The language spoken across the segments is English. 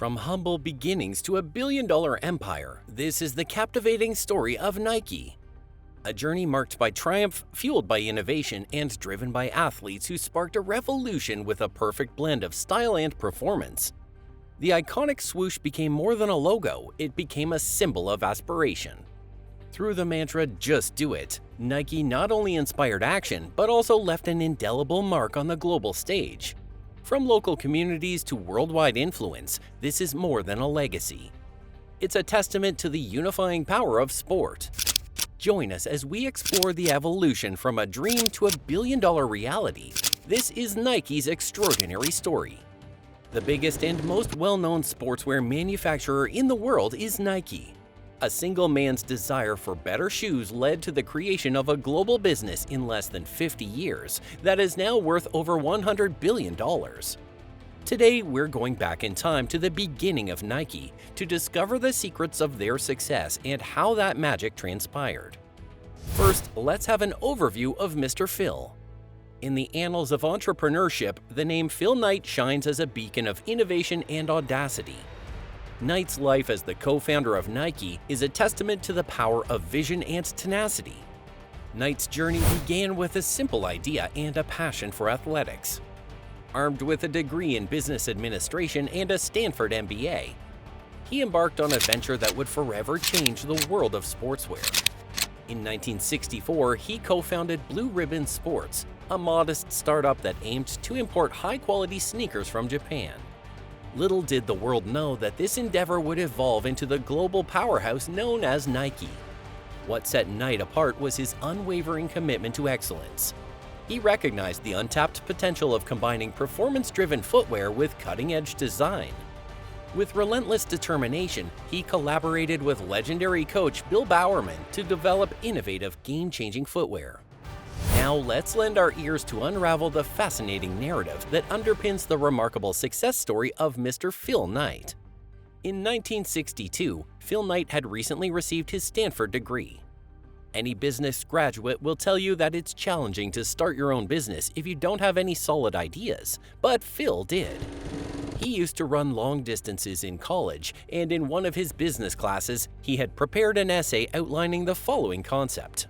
From humble beginnings to a billion-dollar empire, this is the captivating story of Nike. A journey marked by triumph, fueled by innovation, and driven by athletes who sparked a revolution with a perfect blend of style and performance. The iconic swoosh became more than a logo, it became a symbol of aspiration. Through the mantra, "Just do it," Nike not only inspired action, but also left an indelible mark on the global stage. From local communities to worldwide influence, this is more than a legacy. It's a testament to the unifying power of sport. Join us as we explore the evolution from a dream to a billion-dollar reality. This is Nike's extraordinary story. The biggest and most well-known sportswear manufacturer in the world is Nike. A single man's desire for better shoes led to the creation of a global business in less than 50 years that is now worth over $100 billion. Today, we're going back in time to the beginning of Nike to discover the secrets of their success and how that magic transpired. First, let's have an overview of Mr. Phil. In the annals of entrepreneurship, the name Phil Knight shines as a beacon of innovation and audacity. Knight's life as the co-founder of Nike is a testament to the power of vision and tenacity. Knight's journey began with a simple idea and a passion for athletics. Armed with a degree in business administration and a Stanford MBA, he embarked on a venture that would forever change the world of sportswear. In 1964, he co-founded Blue Ribbon Sports, a modest startup that aimed to import high-quality sneakers from Japan. Little did the world know that this endeavor would evolve into the global powerhouse known as Nike. What set Knight apart was his unwavering commitment to excellence. He recognized the untapped potential of combining performance-driven footwear with cutting-edge design. With relentless determination, he collaborated with legendary coach Bill Bowerman to develop innovative, game-changing footwear. Now let's lend our ears to unravel the fascinating narrative that underpins the remarkable success story of Mr. Phil Knight. In 1962, Phil Knight had recently received his Stanford degree. Any business graduate will tell you that it's challenging to start your own business if you don't have any solid ideas, but Phil did. He used to run long distances in college, and in one of his business classes, he had prepared an essay outlining the following concept.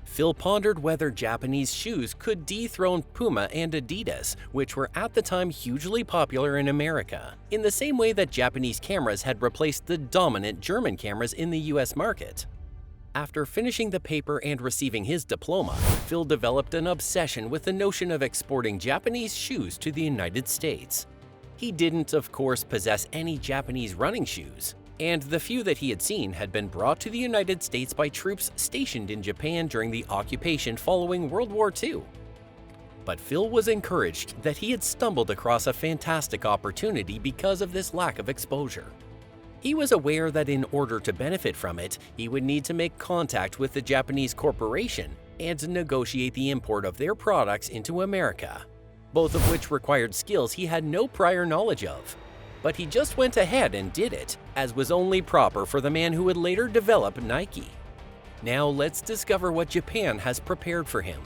Phil pondered whether Japanese shoes could dethrone Puma and Adidas, which were at the time hugely popular in America, in the same way that Japanese cameras had replaced the dominant German cameras in the US market. After finishing the paper and receiving his diploma, Phil developed an obsession with the notion of exporting Japanese shoes to the United States. He didn't, of course, possess any Japanese running shoes, and the few that he had seen had been brought to the United States by troops stationed in Japan during the occupation following World War II. But Phil was encouraged that he had stumbled across a fantastic opportunity because of this lack of exposure. He was aware that in order to benefit from it, he would need to make contact with the Japanese corporation and negotiate the import of their products into America, both of which required skills he had no prior knowledge of. But he just went ahead and did it, as was only proper for the man who would later develop Nike. Now let's discover what Japan has prepared for him.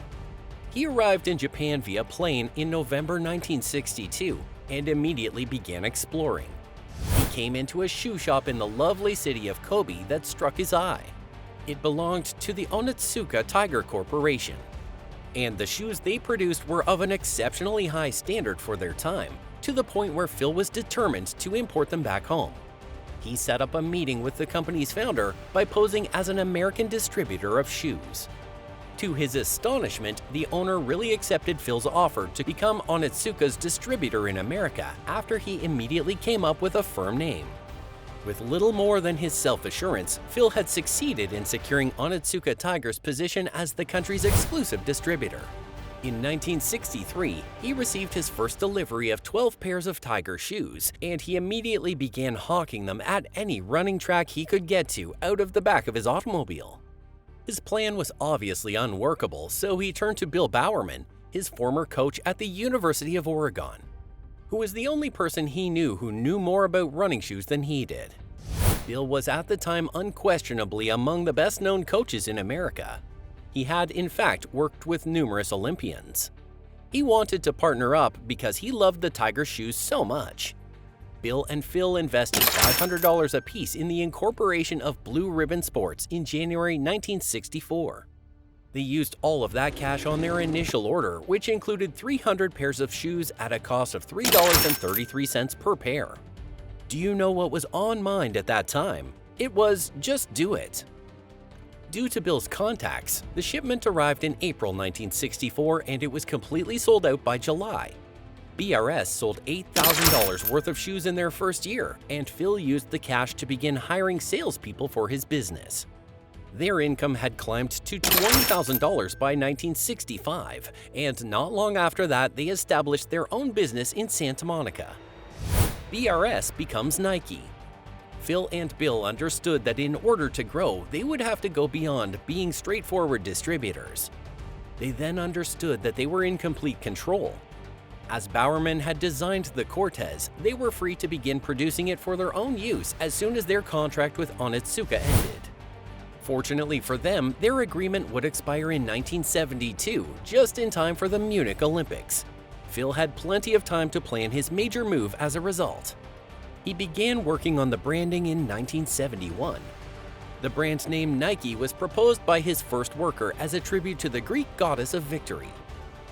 He arrived in Japan via plane in November 1962 and immediately began exploring. He came into a shoe shop in the lovely city of Kobe that struck his eye. It belonged to the Onitsuka Tiger Corporation, and the shoes they produced were of an exceptionally high standard for their time, to the point where Phil was determined to import them back home. He set up a meeting with the company's founder by posing as an American distributor of shoes. To his astonishment, the owner really accepted Phil's offer to become Onitsuka's distributor in America after he immediately came up with a firm name. With little more than his self-assurance, Phil had succeeded in securing Onitsuka Tiger's position as the country's exclusive distributor. In 1963, he received his first delivery of 12 pairs of Tiger shoes, and he immediately began hawking them at any running track he could get to out of the back of his automobile. His plan was obviously unworkable, so he turned to Bill Bowerman, his former coach at the University of Oregon, who was the only person he knew who knew more about running shoes than he did. Bill was at the time unquestionably among the best-known coaches in America. He had, in fact, worked with numerous Olympians. He wanted to partner up because he loved the Tiger shoes so much. Bill and Phil invested $500 apiece in the incorporation of Blue Ribbon Sports in January 1964. They used all of that cash on their initial order, which included 300 pairs of shoes at a cost of $3.33 per pair. Do you know what was on mind at that time? It was just do it. Due to Bill's contacts, the shipment arrived in April 1964 and it was completely sold out by July. BRS sold $8,000 worth of shoes in their first year, and Phil used the cash to begin hiring salespeople for his business. Their income had climbed to $20,000 by 1965, and not long after that, they established their own business in Santa Monica. BRS becomes Nike. Phil and Bill understood that in order to grow, they would have to go beyond being straightforward distributors. They then understood that they were in complete control. As Bowerman had designed the Cortez, they were free to begin producing it for their own use as soon as their contract with Onitsuka ended. Fortunately for them, their agreement would expire in 1972, just in time for the Munich Olympics. Phil had plenty of time to plan his major move as a result. He began working on the branding in 1971. The brand name Nike was proposed by his first worker as a tribute to the Greek goddess of victory.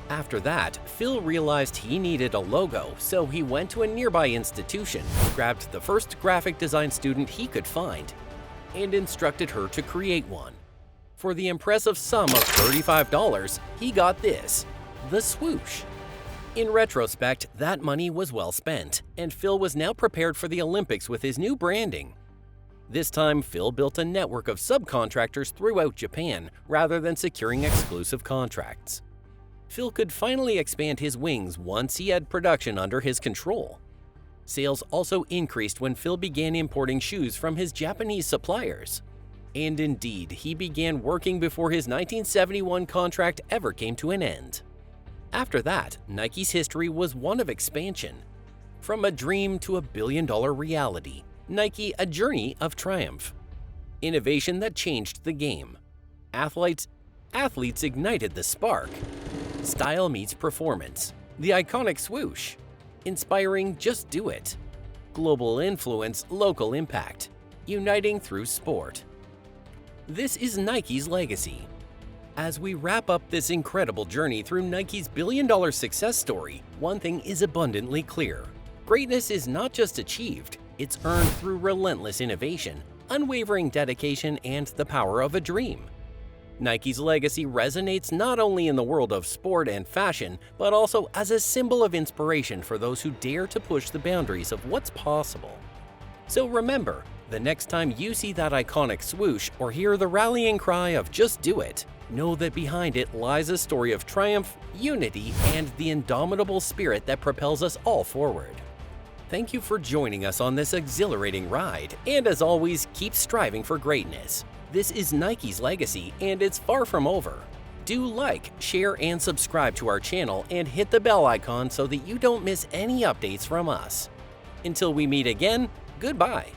After that, Phil realized he needed a logo, so he went to a nearby institution, grabbed the first graphic design student he could find, and instructed her to create one. For the impressive sum of $35, he got this, the Swoosh. In retrospect, that money was well spent, and Phil was now prepared for the Olympics with his new branding. This time, Phil built a network of subcontractors throughout Japan, rather than securing exclusive contracts. Phil could finally expand his wings once he had production under his control. Sales also increased when Phil began importing shoes from his Japanese suppliers. And indeed, he began working before his 1971 contract ever came to an end. After that, Nike's history was one of expansion. From a dream to a billion-dollar reality, Nike a journey of triumph. Innovation that changed the game. Athletes ignited the spark. Style meets performance. The iconic swoosh. Inspiring just do it. Global influence, local impact. Uniting through sport. This is Nike's legacy. As we wrap up this incredible journey through Nike's billion-dollar success story, one thing is abundantly clear. Greatness is not just achieved, it's earned through relentless innovation, unwavering dedication, and the power of a dream. Nike's legacy resonates not only in the world of sport and fashion, but also as a symbol of inspiration for those who dare to push the boundaries of what's possible. So remember, the next time you see that iconic swoosh or hear the rallying cry of "just do it," know that behind it lies a story of triumph, unity, and the indomitable spirit that propels us all forward. Thank you for joining us on this exhilarating ride, and as always, keep striving for greatness. This is Nike's legacy, and it's far from over. Do like, share, and subscribe to our channel, and hit the bell icon so that you don't miss any updates from us. Until we meet again, goodbye.